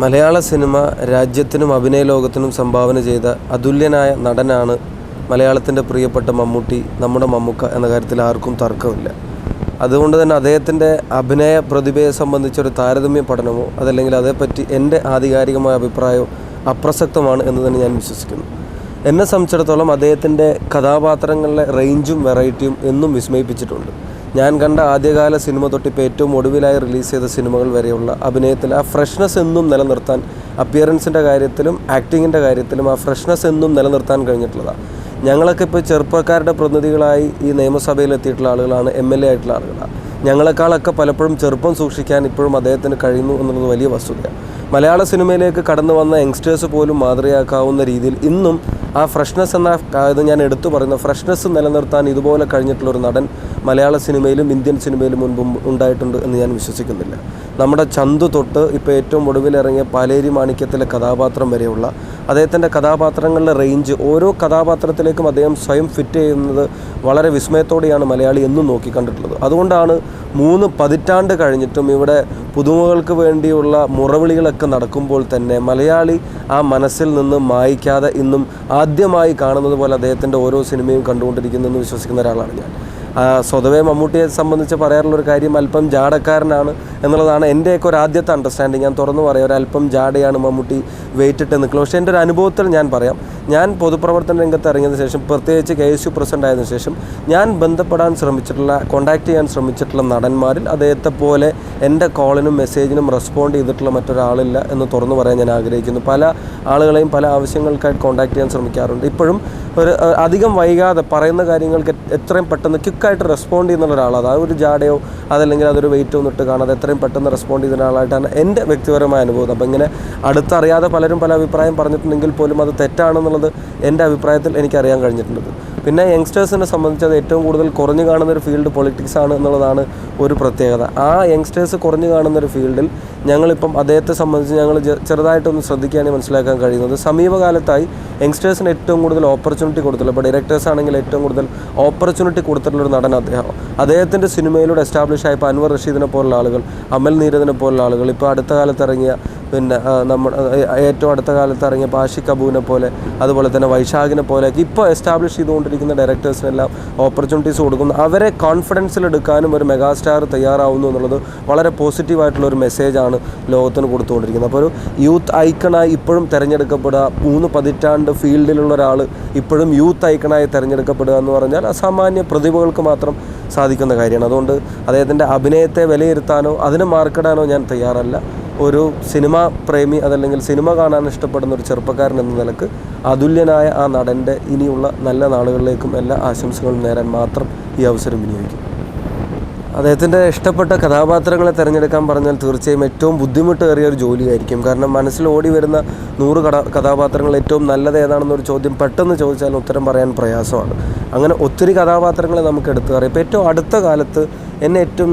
മലയാള cinema രാജ്യത്തിനും അഭിനയ ലോകത്തിനും സംഭാവന ചെയ്ത അതുല്യനായ നടനാണ് മലയാളത്തിൻ്റെ പ്രിയപ്പെട്ട മമ്മൂട്ടി, നമ്മുടെ മമ്മൂക്ക എന്ന കാര്യത്തിൽ ആർക്കും തർക്കമില്ല. അതുകൊണ്ട് തന്നെ അദ്ദേഹത്തിൻ്റെ അഭിനയ പ്രതിഭയെ സംബന്ധിച്ചൊരു താരതമ്യ പഠനമോ അതല്ലെങ്കിൽ അതേപ്പറ്റി എൻ്റെ ആധികാരികമായ അഭിപ്രായമോ അപ്രസക്തമാണ് എന്ന് തന്നെ ഞാൻ വിശ്വസിക്കുന്നു. എന്നെ സംബന്ധിച്ചിടത്തോളം അദ്ദേഹത്തിൻ്റെ കഥാപാത്രങ്ങളിലെ റേഞ്ചും വെറൈറ്റിയും എന്നും വിസ്മയിപ്പിച്ചിട്ടുണ്ട്. ഞാൻ കണ്ട ആദ്യകാല സിനിമ തൊട്ടിപ്പോൾ ഏറ്റവും ഒടുവിലായി റിലീസ് ചെയ്ത സിനിമകൾ വരെയുള്ള അഭിനയത്തിൽ ആ ഫ്രഷ്നെസ് എന്നും നിലനിർത്താൻ, അപ്പിയറൻസിൻ്റെ കാര്യത്തിലും ആക്ടിങ്ങിൻ്റെ കാര്യത്തിലും ആ ഫ്രഷ്നെസ് എന്നും നിലനിർത്താൻ കഴിഞ്ഞിട്ടുള്ളതാണ്. ഞങ്ങളൊക്കെ ഇപ്പോൾ ചെറുപ്പക്കാരുടെ പ്രതിനിധികളായി ഈ നിയമസഭയിൽ എത്തിയിട്ടുള്ള ആളുകളാണ്, MLA ആയിട്ടുള്ള ആളുകളാണ്. ഞങ്ങളെക്കാളൊക്കെ പലപ്പോഴും ചെറുപ്പം സൂക്ഷിക്കാൻ ഇപ്പോഴും അദ്ദേഹത്തിന് കഴിയുന്നു എന്നുള്ളത് വലിയ വസ്തുതയാണ്. മലയാള സിനിമയിലേക്ക് കടന്നു വന്ന യങ്സ്റ്റേഴ്സ് പോലും മാതൃകയാക്കാവുന്ന രീതിയിൽ ഇന്നും ആ ഫ്രഷ്നെസ് എന്ന ഇത് ഞാൻ എടുത്തു പറയുന്ന ഫ്രഷ്നെസ് നിലനിർത്താൻ ഇതുപോലെ കഴിഞ്ഞിട്ടുള്ളൊരു നടൻ മലയാള സിനിമയിലും ഇന്ത്യൻ സിനിമയിലും മുൻപും ഉണ്ടായിട്ടുണ്ട് എന്ന് ഞാൻ വിശ്വസിക്കുന്നില്ല. നമ്മുടെ ചന്തു തൊട്ട് ഇപ്പോൾ ഏറ്റവും ഒടുവിലിറങ്ങിയ പാലേരി മാണിക്യത്തിലെ കഥാപാത്രം വരെയുള്ള അദ്ദേഹത്തിൻ്റെ കഥാപാത്രങ്ങളുടെ റേഞ്ച്, ഓരോ കഥാപാത്രത്തിലേക്കും അദ്ദേഹം സ്വയം ഫിറ്റ് ചെയ്യുന്നത് വളരെ വിസ്മയത്തോടെയാണ് മലയാളി എന്നും നോക്കിക്കണ്ടിട്ടുള്ളത്. അതുകൊണ്ടാണ് 3 പതിറ്റാണ്ട് കഴിഞ്ഞിട്ടും ഇവിടെ പുതുമകൾക്ക് വേണ്ടിയുള്ള മുറവിളികളൊക്കെ നടക്കുമ്പോൾ തന്നെ മലയാളി ആ മനസ്സിൽ നിന്ന് മായ്ക്കാതെ ഇന്നും ആദ്യമായി കാണുന്നത് പോലെ അദ്ദേഹത്തിൻ്റെ ഓരോ സിനിമയും കണ്ടുകൊണ്ടിരിക്കുന്നതെന്ന് വിശ്വസിക്കുന്ന ഒരാളാണ് ഞാൻ. സ്വതവേ മമ്മൂട്ടിയെ സംബന്ധിച്ച് പറയാറുള്ളൊരു കാര്യം അല്പം ജാടക്കാരനാണ് എന്നുള്ളതാണ് എൻ്റെയൊക്കെ ഒരു ആദ്യത്തെ അണ്ടർസ്റ്റാൻഡിങ്. ഞാൻ തുറന്നു പറയാം, ഒരല്പം ജാടയാണ് മമ്മൂട്ടി, വെയിറ്റ് ഇട്ട് നിൽക്കുന്നത്. പക്ഷേ എൻ്റെ ഒരു അനുഭവത്തിൽ ഞാൻ പറയാം, ഞാൻ പൊതുപ്രവർത്തന രംഗത്ത് ഇറങ്ങിയതിന് ശേഷം, പ്രത്യേകിച്ച് KSU പ്രസിഡൻ്റ് ആയതിനു ശേഷം ഞാൻ ബന്ധപ്പെടാൻ ശ്രമിച്ചിട്ടുള്ള, കോൺടാക്റ്റ് ചെയ്യാൻ ശ്രമിച്ചിട്ടുള്ള നടന്മാരിൽ അദ്ദേഹത്തെ പോലെ എൻ്റെ കോളിനും മെസ്സേജിനും റെസ്പോണ്ട് ചെയ്തിട്ടുള്ള മറ്റൊരാളില്ല എന്ന് തുറന്നു പറയാൻ ഞാൻ ആഗ്രഹിക്കുന്നു. പല ആളുകളെയും പല ആവശ്യങ്ങൾക്കായിട്ട് കോൺടാക്റ്റ് ചെയ്യാൻ ശ്രമിക്കാറുണ്ട്. ഇപ്പോഴും ഒരു അധികം വൈകാതെ പറയുന്ന കാര്യങ്ങൾക്ക് എത്രയും പെട്ടെന്ന് ക്വിക്കായിട്ട് റെസ്പോണ്ട് ചെയ്യുന്ന ഒരാളാണ്. ആ ഒരു ജാടയോ അതല്ലെങ്കിൽ അതൊരു വെയിറ്റോ ഒന്നിട്ട് കാണാതെ എത്രയും പെട്ടെന്ന് റെസ്പോണ്ട് ചെയ്യുന്ന ഒരാളായിട്ടാണ് എൻ്റെ വ്യക്തിപരമായ അനുഭവം. അപ്പോൾ ഇങ്ങനെ അടുത്തറിയാതെ പലരും പല അഭിപ്രായം പറഞ്ഞിട്ടുണ്ടെങ്കിൽ പോലും അത് തെറ്റാണെന്നുള്ളത് എൻ്റെ അഭിപ്രായത്തിൽ എനിക്കറിയാൻ കഴിഞ്ഞിട്ടുണ്ട്. പിന്നെ യങ്സ്റ്റേഴ്സിനെ സംബന്ധിച്ച് അത് ഏറ്റവും കൂടുതൽ കുറഞ്ഞു കാണുന്നൊരു ഫീൽഡ് പൊളിറ്റിക്സ് ആണ് എന്നുള്ളതാണ് ഒരു പ്രത്യേകത. ആ യങ്സ്റ്റേഴ്സ് കുറഞ്ഞു കാണുന്നൊരു ഫീൽഡിൽ ഞങ്ങളിപ്പം അദ്ദേഹത്തെ സംബന്ധിച്ച് ഞങ്ങൾ ചെറുതായിട്ടൊന്ന് ശ്രദ്ധിക്കുകയാണെങ്കിൽ മനസ്സിലാക്കാൻ കഴിയുന്നത്, സമീപകാലത്തായി യങ്സ്റ്റേഴ്സിന് ഏറ്റവും കൂടുതൽ ഓപ്പർച്യൂണിറ്റി കൊടുത്തിട്ടുള്ള, ഇപ്പോൾ ഡയറക്ടേഴ്സ് ആണെങ്കിൽ ഏറ്റവും കൂടുതൽ ഓപ്പർച്യൂണിറ്റി കൊടുത്തിട്ടുള്ളൊരു നടൻ അദ്ദേഹത്തിൻ്റെ സിനിമയിലൂടെ എസ്റ്റാബ്ലിഷ് ആയപ്പോൾ അൻവർ റഷീദിനെ പോലുള്ള ആളുകൾ, അമൽ നീരദിനെ പോലുള്ള ആളുകൾ, ഇപ്പോൾ അടുത്ത കാലത്ത് ഇറങ്ങിയ ഏറ്റവും അടുത്ത കാലത്ത് ഇറങ്ങിയ ആഷിഖ് അബുവിനെ പോലെ, അതുപോലെ തന്നെ വൈശാഖിനെ പോലെ ഇപ്പോൾ എസ്റ്റാബ്ലിഷ് ചെയ്തുകൊണ്ടിരിക്കുന്ന ഡയറക്ടേഴ്സിനെല്ലാം ഓപ്പർച്യൂണിറ്റീസ് കൊടുക്കുന്നു. അവരെ കോൺഫിഡൻസിലെടുക്കാനും ഒരു മെഗാസ്റ്റാർ തയ്യാറാവുന്നു എന്നുള്ളത് വളരെ പോസിറ്റീവായിട്ടുള്ളൊരു മെസ്സേജാണ് ലോകത്തിന് കൊടുത്തുകൊണ്ടിരിക്കുന്നത്. അപ്പോൾ ഒരു യൂത്ത് ഐക്കണായി ഇപ്പോഴും തിരഞ്ഞെടുക്കപ്പെടുക, 3 പതിറ്റാണ്ട് ഫീൽഡിലുള്ള ഒരാൾ ഇപ്പോഴും യൂത്ത് ഐക്കണായി തിരഞ്ഞെടുക്കപ്പെടുക എന്ന് പറഞ്ഞാൽ അസാമാന്യ പ്രതിഭകൾക്ക് മാത്രം സാധിക്കുന്ന കാര്യമാണ്. അതുകൊണ്ട് അദ്ദേഹത്തിൻ്റെ അഭിനയത്തെ വിലയിരുത്താനോ അതിനെ മാർക്കിടാനോ ഞാൻ തയ്യാറല്ല. ഒരു സിനിമാ പ്രേമി അതല്ലെങ്കിൽ സിനിമ കാണാൻ ഇഷ്ടപ്പെടുന്ന ഒരു ചെറുപ്പക്കാരൻ എന്ന നിലക്ക് അതുല്യനായ ആ നടൻ്റെ ഇനിയുള്ള നല്ല നാളുകളിലേക്കും എല്ലാ ആശംസകളും നേരാൻ മാത്രം ഈ അവസരം വിനിയോഗിക്കും. അദ്ദേഹത്തിൻ്റെ ഇഷ്ടപ്പെട്ട കഥാപാത്രങ്ങളെ തിരഞ്ഞെടുക്കാൻ പറഞ്ഞാൽ തീർച്ചയായും ഏറ്റവും ബുദ്ധിമുട്ടേറിയ ഒരു ജോലിയായിരിക്കും. കാരണം മനസ്സിൽ ഓടി വരുന്ന 100 കഥാപാത്രങ്ങൾ ഏറ്റവും നല്ലത് ഏതാണെന്നൊരു ചോദ്യം പെട്ടെന്ന് ചോദിച്ചാൽ ഉത്തരം പറയാൻ പ്രയാസമാണ്. അങ്ങനെ ഒത്തിരി കഥാപാത്രങ്ങളെ നമുക്ക് എടുത്തു പറയാം. ഇപ്പോൾ ഏറ്റവും അടുത്ത കാലത്ത്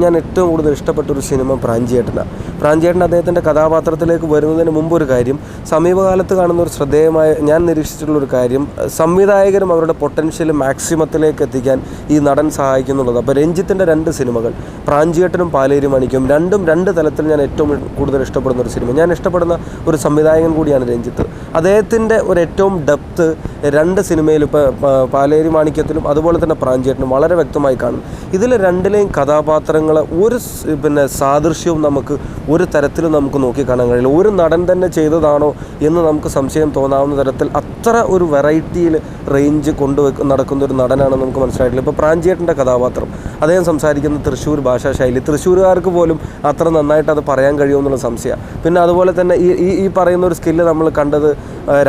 ഞാൻ ഏറ്റവും കൂടുതൽ ഇഷ്ടപ്പെട്ടൊരു സിനിമ പ്രാഞ്ചിയേട്ടൻ അദ്ദേഹത്തിൻ്റെ കഥാപാത്രത്തിലേക്ക് വരുന്നതിന് മുമ്പൊരു കാര്യം, സമീപകാലത്ത് കാണുന്ന ഒരു ശ്രദ്ധേയമായ ഞാൻ നിരീക്ഷിച്ചിട്ടുള്ളൊരു കാര്യം, സംവിധായകരും അവരുടെ പൊട്ടൻഷ്യൽ മാക്സിമത്തിലേക്ക് എത്തിക്കാൻ ഈ നടൻ സഹായിക്കുന്നുള്ളത്. അപ്പോൾ രഞ്ജിത്തിൻ്റെ 2 സിനിമകൾ, പ്രാഞ്ചിയേട്ടനും പാലേരി മാണിക്യവും, രണ്ടും 2 തലത്തിൽ ഞാൻ ഏറ്റവും കൂടുതൽ ഇഷ്ടപ്പെടുന്ന ഒരു സിനിമ. ഞാൻ ഇഷ്ടപ്പെടുന്ന ഒരു സംവിധായകൻ കൂടിയാണ് രഞ്ജിത്ത്. അദ്ദേഹത്തിൻ്റെ ഒരു ഏറ്റവും ഡെപ്ത്ത് 2 സിനിമയിൽ, ഇപ്പോൾ പാലേരി മാണിക്യത്തിലും അതുപോലെ തന്നെ പ്രാഞ്ചിയേട്ടനും വളരെ വ്യക്തമായി കാണും. ഇതിൽ 2ലെയും കഥാപാത്രങ്ങളെ ഒരു സാദൃശ്യവും നമുക്ക് ഒരു തരത്തിലും നമുക്ക് നോക്കിക്കാണാൻ കഴിയില്ല. ഒരു നടൻ തന്നെ ചെയ്തതാണോ എന്ന് നമുക്ക് സംശയം തോന്നാവുന്ന തരത്തിൽ അത്ര ഒരു വെറൈറ്റിയിൽ റേഞ്ച് നടക്കുന്ന ഒരു നടനാണ് നമുക്ക് മനസ്സിലായിട്ടില്ല. ഇപ്പോൾ പ്രാഞ്ചിയേട്ടൻ്റെ കഥാപാത്രം, അദ്ദേഹം സംസാരിക്കുന്ന തൃശ്ശൂർ ഭാഷാ ശൈലി, തൃശ്ശൂരുകാർക്ക് പോലും അത്ര നന്നായിട്ട് അത് പറയാൻ കഴിയുമെന്നുള്ള സംശയമാണ്. പിന്നെ അതുപോലെ തന്നെ ഈ പറയുന്ന ഒരു സ്കില്ല് നമ്മൾ കണ്ടത്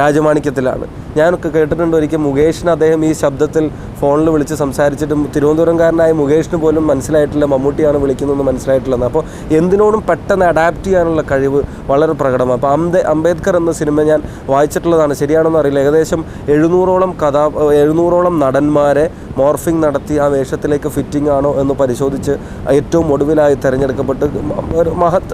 രാജമാണിക്യത്തിലാണ്. ഞാനൊക്കെ കേട്ടിട്ടുണ്ട് ഒരിക്കൽ മുകേഷിന് അദ്ദേഹം ഈ ശബ്ദത്തിൽ ഫോണിൽ വിളിച്ച് സംസാരിച്ചിട്ടും തിരുവനന്തപുരംകാരനായ മുകേഷിന് പോലും മനസ്സിലായിട്ടില്ല മമ്മൂട്ടിയാണ് വിളിക്കുന്നതെന്ന് മനസ്സിലായിട്ടില്ലെന്ന്. അപ്പോൾ എന്തിനോടും പെട്ടെന്ന് അഡാപ്റ്റ് ചെയ്യാനുള്ള കഴിവ് വളരെ പ്രകടമാണ്. അപ്പോൾ അംബേദ്കർ എന്ന സിനിമ ഞാൻ വായിച്ചിട്ടുള്ളതാണ്, ശരിയാണെന്ന് അറിയില്ല. ഏകദേശം 700ഓളം നടന്മാരെ മോർഫിംഗ് നടത്തി ആ വേഷത്തിലേക്ക് ഫിറ്റിംഗ് ആണോ എന്ന് പരിശോധിച്ച് ഏറ്റവും ഒടുവിലായി തിരഞ്ഞെടുക്കപ്പെട്ട് ഒരു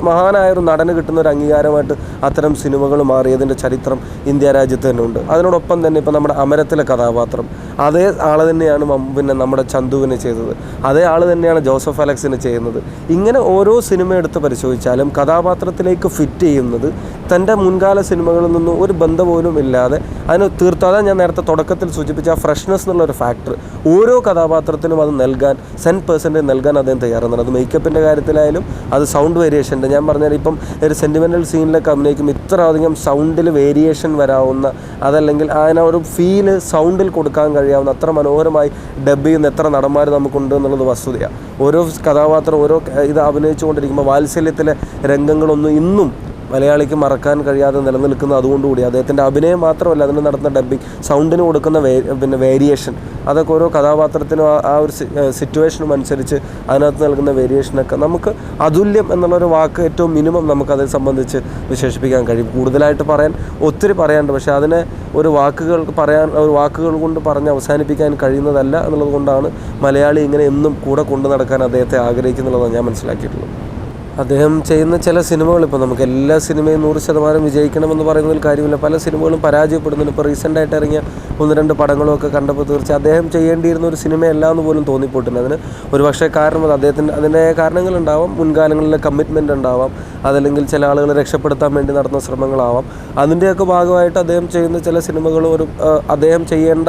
മഹാനായൊരു നടന് കിട്ടുന്ന ഒരു അംഗീകാരമായിട്ട് അത്തരം സിനിമകൾ മാറിയതിൻ്റെ ചരിത്രം ഇന്ത്യ രാജ്യത്ത് തന്നെ ഉണ്ട്. അതിനോടൊപ്പം തന്നെ ഇപ്പോൾ നമ്മുടെ അമരത്തിലെ കഥാപാത്രം, അതേ ആളെ തന്നെയാണ് പിന്നെ നമ്മുടെ ചന്തുവിനെ ചെയ്തത്, അതേ ആൾ തന്നെയാണ് ജോസഫ് അലക്സിനെ ചെയ്യുന്നത്. ഇങ്ങനെ ഓരോ സിനിമ എടുത്ത് പരിശോധിച്ചാലും കഥാപാത്രത്തിലേക്ക് ഫിറ്റ് ചെയ്യുന്നത് തൻ്റെ മുൻകാല സിനിമകളിൽ നിന്നും ഒരു ബന്ധം പോലും ഇല്ലാതെ അതിന് തീർത്താതെ ഞാൻ നേരത്തെ തുടക്കത്തിൽ സൂചിപ്പിച്ച ആ ഫ്രഷ്നെസ് എന്നുള്ളൊരു ഫാക്ടർ ഓരോ കഥാപാത്രത്തിനും അത് നൽകാൻ 100% നൽകാൻ അദ്ദേഹം തയ്യാറാണ്. അത് മേക്കപ്പിൻ്റെ കാര്യത്തിലായാലും അത് സൗണ്ട് വേരിയേഷൻ്റെ, ഞാൻ പറഞ്ഞാൽ ഇപ്പം ഒരു സെൻറ്റിമെൻ്റൽ സീനിലൊക്കെ അഭിനയിക്കും ഇത്ര അധികം സൗണ്ടിൽ വേരിയേഷൻ വരാവുന്ന, അതല്ലെങ്കിൽ അതിനെ ഒരു ഫീല് സൗണ്ടിൽ കൊടുക്കാൻ കഴിയാവുന്ന അത്ര മനോഹരമായി ഡബ് ചെയ്യുന്ന എത്ര നടന്മാർ നമുക്കുണ്ട് എന്നുള്ളത് വസ്തുതയാണ്. ഓരോ കഥാപാത്രം ഓരോ ഇത് അഭിനയിച്ചുകൊണ്ടിരിക്കുമ്പോൾ വാത്സല്യത്തിലെ രംഗങ്ങളൊന്നും ഇന്നും മലയാളിക്ക് മറക്കാൻ കഴിയാതെ നിലനിൽക്കുന്നത് അതുകൊണ്ടുകൂടി അദ്ദേഹത്തിൻ്റെ അഭിനയം മാത്രമല്ല അതിന് നടത്തുന്ന ഡബ്ബിങ്, സൗണ്ടിന് കൊടുക്കുന്ന പിന്നെ വേരിയേഷൻ, അതൊക്കെ ഓരോ കഥാപാത്രത്തിനും ആ ഒരു സിറ്റുവേഷനും അനുസരിച്ച് അതിനകത്ത് നൽകുന്ന വേരിയേഷനൊക്കെ നമുക്ക് അതുല്യം എന്നുള്ളൊരു വാക്ക് ഏറ്റവും മിനിമം നമുക്കതിനെ സംബന്ധിച്ച് വിശേഷിപ്പിക്കാൻ കഴിയും. കൂടുതലായിട്ട് പറയാൻ ഒത്തിരി പറയാനുണ്ട്, പക്ഷേ അതിനെ ഒരു വാക്കുകൾ കൊണ്ട് പറഞ്ഞ് അവസാനിപ്പിക്കാൻ കഴിയുന്നതല്ല എന്നുള്ളത് കൊണ്ടാണ് മലയാളി ഇങ്ങനെ എന്നും കൂടെ കൊണ്ടു നടക്കാൻ അദ്ദേഹത്തെ ആഗ്രഹിക്കുന്നുള്ളതാണ് ഞാൻ മനസ്സിലാക്കിയിട്ടുള്ളത്. അദ്ദേഹം ചെയ്യുന്ന ചില സിനിമകൾ ഇപ്പോൾ നമുക്ക് എല്ലാ സിനിമയും 100% വിജയിക്കണമെന്ന് പറയുന്നതിൽ കാര്യമില്ല. പല സിനിമകളും പരാജയപ്പെടുന്നുണ്ട്. ഇപ്പോൾ റീസെൻ്റായിട്ട് ഇറങ്ങിയ 1-2 പടങ്ങളുമൊക്കെ കണ്ടപ്പോൾ തീർച്ചയായും അദ്ദേഹം ചെയ്യേണ്ടിയിരുന്ന ഒരു സിനിമയല്ല എന്ന് പോലും തോന്നിപ്പോയിട്ടുണ്ട്. അതിന് ഒരു പക്ഷേ കാരണം അതിൻ്റെ കാരണങ്ങളുണ്ടാവാം, മുൻകാലങ്ങളിലെ കമ്മിറ്റ്മെൻ്റ് ഉണ്ടാവാം, അതല്ലെങ്കിൽ ചില ആളുകളെ രക്ഷപ്പെടുത്താൻ വേണ്ടി നടത്തുന്ന ശ്രമങ്ങളാവാം. അതിൻ്റെയൊക്കെ ഭാഗമായിട്ട് അദ്ദേഹം ചെയ്യുന്ന ചില സിനിമകളും അദ്ദേഹം ചെയ്യേണ്ട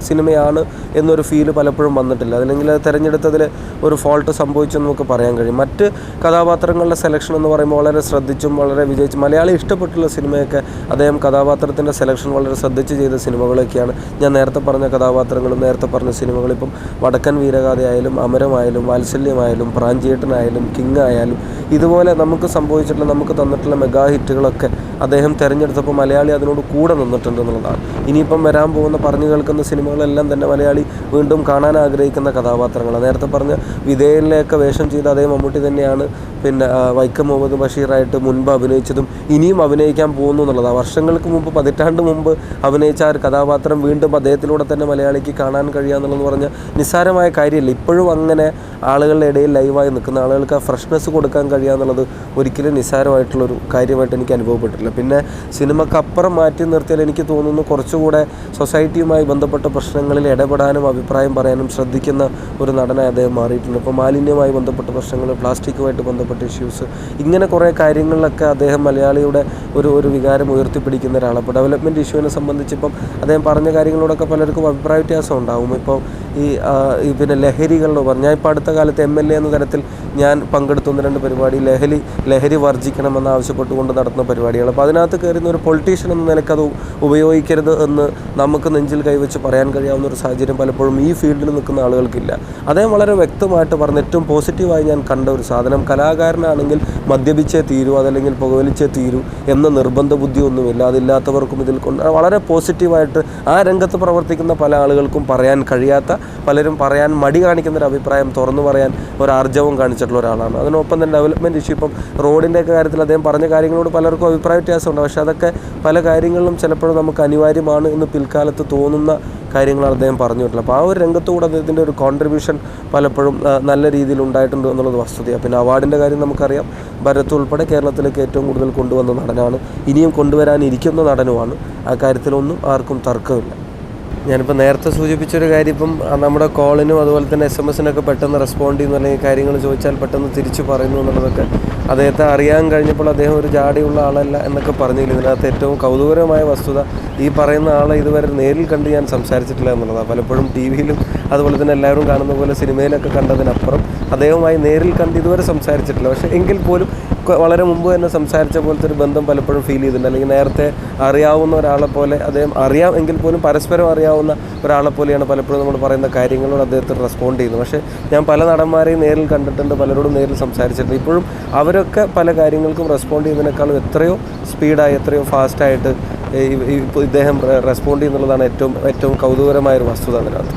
സിനിമയാണ് എന്നൊരു ഫീല് പലപ്പോഴും വന്നിട്ടില്ല. അതല്ലെങ്കിൽ അത് തിരഞ്ഞെടുത്തതിൽ ഒരു ഫോൾട്ട് സംഭവിച്ചെന്ന് നമുക്ക് പറയാൻ കഴിയും. മറ്റ് കഥാപാത്രങ്ങളുടെ സെലക്ഷൻ എന്ന് പറയുമ്പോൾ വളരെ ശ്രദ്ധിച്ചും വളരെ വിജയിച്ചും മലയാളി ഇഷ്ടപ്പെട്ടുള്ള സിനിമയൊക്കെ അദ്ദേഹം കഥാപാത്രത്തിൻ്റെ സെലക്ഷൻ വളരെ ശ്രദ്ധിച്ച് ചെയ്ത സിനിമകളൊക്കെയാണ്. ഞാൻ നേരത്തെ പറഞ്ഞ കഥാപാത്രങ്ങളും നേരത്തെ പറഞ്ഞ സിനിമകൾ ഇപ്പം വടക്കൻ വീരഗാഥയായാലും അമരമായാലും വാത്സല്യമായാലും പ്രാഞ്ചിയേട്ടനായാലും കിങ് ആയാലും ഇതുപോലെ നമുക്ക് സംഭവിച്ചിട്ടുള്ള നമുക്ക് തന്നിട്ടുള്ള മെഗാ ഹിറ്റുകളൊക്കെ അദ്ദേഹം തിരഞ്ഞെടുത്തപ്പോൾ മലയാളി അതിനോട് കൂടെ നിന്നിട്ടുണ്ട് എന്നുള്ളതാണ്. ഇനിയിപ്പം വരാൻ പോകുന്ന പറഞ്ഞു കേൾക്കുന്ന സിനിമകളെല്ലാം തന്നെ മലയാളി വീണ്ടും കാണാൻ ആഗ്രഹിക്കുന്ന കഥാപാത്രങ്ങളാണ്. നേരത്തെ പറഞ്ഞ വിധേയനിലെയൊക്കെ വേഷം ചെയ്ത അതേ മമ്മൂട്ടി തന്നെയാണ് പിന്നെ വൈക്കം മുഹമ്മദ് ബഷീറായിട്ട് മുൻപ് അഭിനയിച്ചതും ഇനിയും അഭിനയിക്കാൻ പോകുന്നു എന്നുള്ളതാണ്. വർഷങ്ങൾക്ക് മുമ്പ്, പതിറ്റാണ്ട് മുമ്പ് അഭിനയിച്ച ആ ഒരു കഥാപാത്രം വീണ്ടും അദ്ദേഹത്തിലൂടെ തന്നെ മലയാളിക്ക് കാണാൻ കഴിയുക എന്നുള്ളത് പറഞ്ഞാൽ നിസ്സാരമായ കാര്യമല്ല. ഇപ്പോഴും അങ്ങനെ ആളുകളുടെ ഇടയിൽ ലൈവായി നിൽക്കുന്ന ആളുകൾക്ക് ആ ഫ്രഷ്നെസ് കൊടുക്കാൻ കഴിയുക എന്നുള്ളത് ഒരിക്കലും നിസ്സാരമായിട്ടുള്ളൊരു കാര്യമായിട്ട് എനിക്ക് അനുഭവപ്പെട്ടിട്ടില്ല. പിന്നെ സിനിമക്കപ്പുറം മാറ്റി നിർത്തിയാൽ എനിക്ക് തോന്നുന്നു കുറച്ചുകൂടെ സൊസൈറ്റിയുമായി ബന്ധപ്പെട്ട പ്രശ്നങ്ങളിൽ ഇടപെടാനും അഭിപ്രായം പറയാനും ശ്രദ്ധിക്കുന്ന ഒരു നടനായി അദ്ദേഹം മാറിയിട്ടുണ്ട്. ഇപ്പോൾ മാലിന്യവുമായി ബന്ധപ്പെട്ട പ്രശ്നങ്ങൾ, പ്ലാസ്റ്റിക്കുമായിട്ട് ബന്ധപ്പെട്ട ഇഷ്യൂസ്, ഇങ്ങനെ കുറേ കാര്യങ്ങളിലൊക്കെ അദ്ദേഹം മലയാളിയുടെ ഒരു വികാരം ഉയർത്തിപ്പിടിക്കുന്ന ഒരാളാണ്. ഇപ്പോൾ ഡെവലപ്മെൻറ്റ് ഇഷ്യൂവിനെ സംബന്ധിച്ചിപ്പം അദ്ദേഹം പറഞ്ഞ കാര്യങ്ങളോടൊക്കെ പലർക്കും അഭിപ്രായ വ്യത്യാസം ഉണ്ടാകും. ഇപ്പോൾ ഈ പിന്നെ ലഹരികളിലോ ഞാൻ ഇപ്പോൾ അടുത്ത കാലത്ത് MLA എന്ന തരത്തിൽ ഞാൻ പങ്കെടുത്ത 1-2 പരിപാടി ലഹരി വർജിക്കണമെന്ന് ആവശ്യപ്പെട്ടുകൊണ്ട് നടത്തുന്ന പരിപാടികൾ. അപ്പോൾ അതിനകത്ത് കയറുന്ന ഒരു പൊളിറ്റീഷ്യൻ എന്ന നിലയ്ക്ക് അത് ഉപയോഗിക്കരുത് എന്ന് നമുക്ക് നെഞ്ചിൽ കൈവച്ച് പറയാൻ കഴിയാവുന്ന ഒരു സാഹചര്യം പലപ്പോഴും ഈ ഫീൽഡിൽ നിൽക്കുന്ന ആളുകൾക്കില്ല. അദ്ദേഹം വളരെ വ്യക്തമായിട്ട് പറഞ്ഞ് ഏറ്റവും പോസിറ്റീവായി ഞാൻ കണ്ട ഒരു സാധനം, കലാകാരനാണെങ്കിൽ മദ്യപിച്ചേ തീരൂ, അതല്ലെങ്കിൽ പുകവലിച്ചേ തീരൂ എന്ന നിർബന്ധ ബുദ്ധിയൊന്നുമില്ല. അതില്ലാത്തവർക്കും ഇതിൽ വളരെ പോസിറ്റീവായിട്ട് ആ രംഗത്ത് പ്രവർത്തിക്കുന്ന പല ആളുകൾക്കും പറയാൻ കഴിയാത്ത, പലരും പറയാൻ മടി കാണിക്കുന്നൊരു അഭിപ്രായം തുറന്നു പറയാൻ ഒരു ആർജവം കാണിച്ചിട്ടുള്ള ഒരാളാണ്. അതിനൊപ്പം തന്നെ ഡെവലപ്മെൻറ്റ് ഇഷ്യൂ, ഇപ്പം റോഡിൻ്റെയൊക്കെ കാര്യത്തിൽ അദ്ദേഹം പറഞ്ഞ കാര്യങ്ങളോട് പലർക്കും അഭിപ്രായ വ്യത്യാസമുണ്ട്. പക്ഷേ അതൊക്കെ പല കാര്യങ്ങളിലും ചിലപ്പോഴും നമുക്ക് അനിവാര്യമാണ് എന്ന് പിൽക്കാലത്ത് തോന്നുന്ന കാര്യങ്ങളാണ് അദ്ദേഹം പറഞ്ഞിട്ടുള്ളത്. അപ്പോൾ ആ ഒരു രംഗത്തുകൂടെ അദ്ദേഹത്തിൻ്റെ ഒരു കോൺട്രിബ്യൂഷൻ പലപ്പോഴും നല്ല രീതിയിൽ ഉണ്ടായിട്ടുണ്ട് എന്നുള്ളത് വസ്തുതയാണ്. പിന്നെ അവാർഡിൻ്റെ കാര്യം നമുക്കറിയാം, ഭരത് ഉൾപ്പെടെ കേരളത്തിലേക്ക് ഏറ്റവും കൂടുതൽ കൊണ്ടുവന്ന നടനാണ്, ഇനിയും കൊണ്ടുവരാനിരിക്കുന്ന നടനുമാണ്. ആ കാര്യത്തിലൊന്നും ആർക്കും തർക്കമില്ല. ഞാനിപ്പോൾ നേരത്തെ സൂചിപ്പിച്ചൊരു കാര്യം, ഇപ്പം നമ്മുടെ കോളിനും അതുപോലെ തന്നെ SMS-നൊക്കെ പെട്ടെന്ന് റെസ്പോണ്ട് ചെയ്യുന്നു, അല്ലെങ്കിൽ കാര്യങ്ങൾ ചോദിച്ചാൽ പെട്ടെന്ന് തിരിച്ചു പറയുന്നു എന്നുള്ളതൊക്കെ അദ്ദേഹത്തെ അറിയാൻ കഴിഞ്ഞപ്പോൾ അദ്ദേഹം ഒരു ജാടിയുള്ള ആളല്ല എന്നൊക്കെ പറഞ്ഞില്ല. ഇതിനകത്ത് ഏറ്റവും കൗതുകരമായ വസ്തുത, ഈ പറയുന്ന ആളെ ഇതുവരെ നേരിൽ കണ്ട് ഞാൻ സംസാരിച്ചിട്ടില്ല എന്നുള്ളതാണ്. പലപ്പോഴും TV-യിലും അതുപോലെ തന്നെ എല്ലാവരും കാണുന്ന പോലെ സിനിമയിലൊക്കെ കണ്ടതിനപ്പുറം അദ്ദേഹവുമായി നേരിൽ കണ്ട് ഇതുവരെ സംസാരിച്ചിട്ടില്ല. പക്ഷേ എങ്കിൽ പോലും വളരെ മുമ്പ് തന്നെ സംസാരിച്ച പോലത്തെ ഒരു ബന്ധം പലപ്പോഴും ഫീൽ ചെയ്തിട്ടുണ്ട്. അല്ലെങ്കിൽ നേരത്തെ അറിയാവുന്ന ഒരാളെ പോലെ അദ്ദേഹം അറിയാം എങ്കിൽ പോലും പരസ്പരം അറിയാവുന്ന ഒരാളെ പോലെയാണ് പലപ്പോഴും നമ്മൾ പറയുന്ന കാര്യങ്ങളോട് അദ്ദേഹത്തിന് റെസ്പോണ്ട് ചെയ്യുന്നത്. പക്ഷേ ഞാൻ പല നടന്മാരെയും നേരിൽ കണ്ടിട്ടുണ്ട്, പലരോടും നേരിൽ സംസാരിച്ചിട്ടുണ്ട്. ഇപ്പോഴും അവരൊക്കെ പല കാര്യങ്ങൾക്കും റെസ്പോണ്ട് ചെയ്യുന്നതിനേക്കാളും എത്രയോ സ്പീഡായി, എത്രയോ ഫാസ്റ്റായിട്ട് ഇപ്പോൾ ഇദ്ദേഹം റെസ്പോണ്ട് ചെയ്യുന്നുള്ളതാണ് ഏറ്റവും കൗതുകരമായൊരു വസ്തുത അതിനകത്ത്.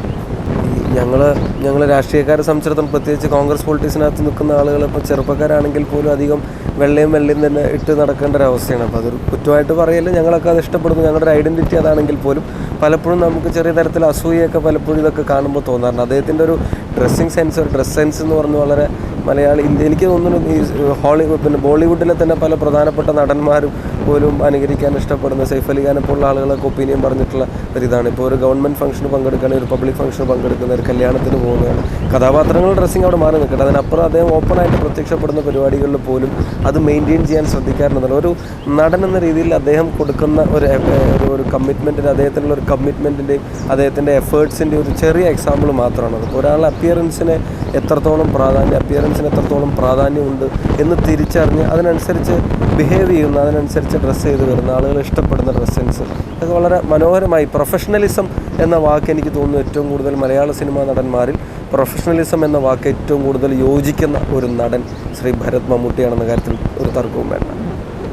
ഞങ്ങൾ രാഷ്ട്രീയക്കാരെ സംബന്ധിച്ചിടത്തോളം, പ്രത്യേകിച്ച് കോൺഗ്രസ് പൊളിറ്റിക്സിനകത്ത് നിൽക്കുന്ന ആളുകൾ, ഇപ്പോൾ ചെറുപ്പക്കാരാണെങ്കിൽ പോലും അധികം വെള്ളയും തന്നെ ഇട്ട് നടക്കേണ്ട ഒരവസ്ഥയാണ്. അപ്പോൾ അതൊരു കുറ്റമായിട്ട് പറയല്ല, ഞങ്ങളൊക്കെ അത് ഇഷ്ടപ്പെടുന്നു, ഞങ്ങളുടെ ഒരു ഐഡൻറ്റിറ്റി അതാണെങ്കിൽ പോലും പലപ്പോഴും നമുക്ക് ചെറിയ തരത്തിൽ അസൂയൊക്കെ പലപ്പോഴും ഇതൊക്കെ കാണുമ്പോൾ തോന്നാറുണ്ട്. അദ്ദേഹത്തിൻ്റെ ഒരു ഡ്രസ്സിങ് സെൻസ്, ഒരു ഡ്രസ് സെൻസ് എന്ന് പറഞ്ഞ് വളരെ മലയാളി എനിക്ക് തോന്നുന്നു ഈ പിന്നെ ബോളിവുഡിലെ തന്നെ പല പ്രധാനപ്പെട്ട നടന്മാരും പോലും അനുകരിക്കാൻ ഇഷ്ടപ്പെടുന്ന സെയ്ഫ് അലി ഖാനെ പോലുള്ള ആളുകളൊക്കെ ഒപ്പീനിയൻ പറഞ്ഞിട്ടുള്ള ഒരിതാണ്. ഇപ്പോൾ ഒരു ഗവൺമെൻറ് ഫംഗ്ഷന് പങ്കെടുക്കുകയാണ്, ഒരു പബ്ലിക് ഫംഗ്ഷന് പങ്കെടുക്കുന്ന, ഒരു കല്യാണത്തിന് പോകുന്നതാണ്, കഥാപാത്രങ്ങളുടെ ഡ്രസ്സിങ് അവിടെ മാറി നിൽക്കട്ടെ, അതിനപ്പുറം അദ്ദേഹം ഓപ്പണായിട്ട് പ്രത്യക്ഷപ്പെടുന്ന പരിപാടികളിൽ പോലും അത് മെയിൻറ്റെയിൻ ചെയ്യാൻ ശ്രദ്ധിക്കാറുണ്ടെന്നല്ല. ഒരു നടൻ എന്ന രീതിയിൽ അദ്ദേഹം കൊടുക്കുന്ന ഒരു കമ്മിറ്റ്മെൻറ്റിന്, അദ്ദേഹത്തിനുള്ള ഒരു കമ്മിറ്റ്മെൻറ്റിൻ്റെയും അദ്ദേഹത്തിൻ്റെ എഫേർട്സിൻ്റെ ഒരു ചെറിയ എക്സാമ്പിൾ മാത്രമാണ് അത്. ഒരാളുടെ അപ്പിയറൻസിന് എത്രത്തോളം പ്രാധാന്യമുണ്ട് എന്ന് തിരിച്ചറിഞ്ഞ് അതിനനുസരിച്ച് ബിഹേവ് ചെയ്യുന്ന, അതിനനുസരിച്ച് ഡ്രസ്സ് ചെയ്ത് വരുന്ന ആളുകൾ ഇഷ്ടപ്പെടുന്ന ഡ്രസ് സെൻസ് അത് വളരെ മനോഹരമായി. പ്രൊഫഷണലിസം എന്ന വാക്ക് എനിക്ക് തോന്നുന്നു ഏറ്റവും കൂടുതൽ മലയാള സിനിമാ നടന്മാരിൽ പ്രൊഫഷണലിസം എന്ന വാക്ക് ഏറ്റവും കൂടുതൽ യോജിക്കുന്ന ഒരു നടൻ ശ്രീ ഭരത് മമ്മൂട്ടിയാണെന്ന കാര്യത്തിൽ ഒരു തർക്കവും വേണ്ട.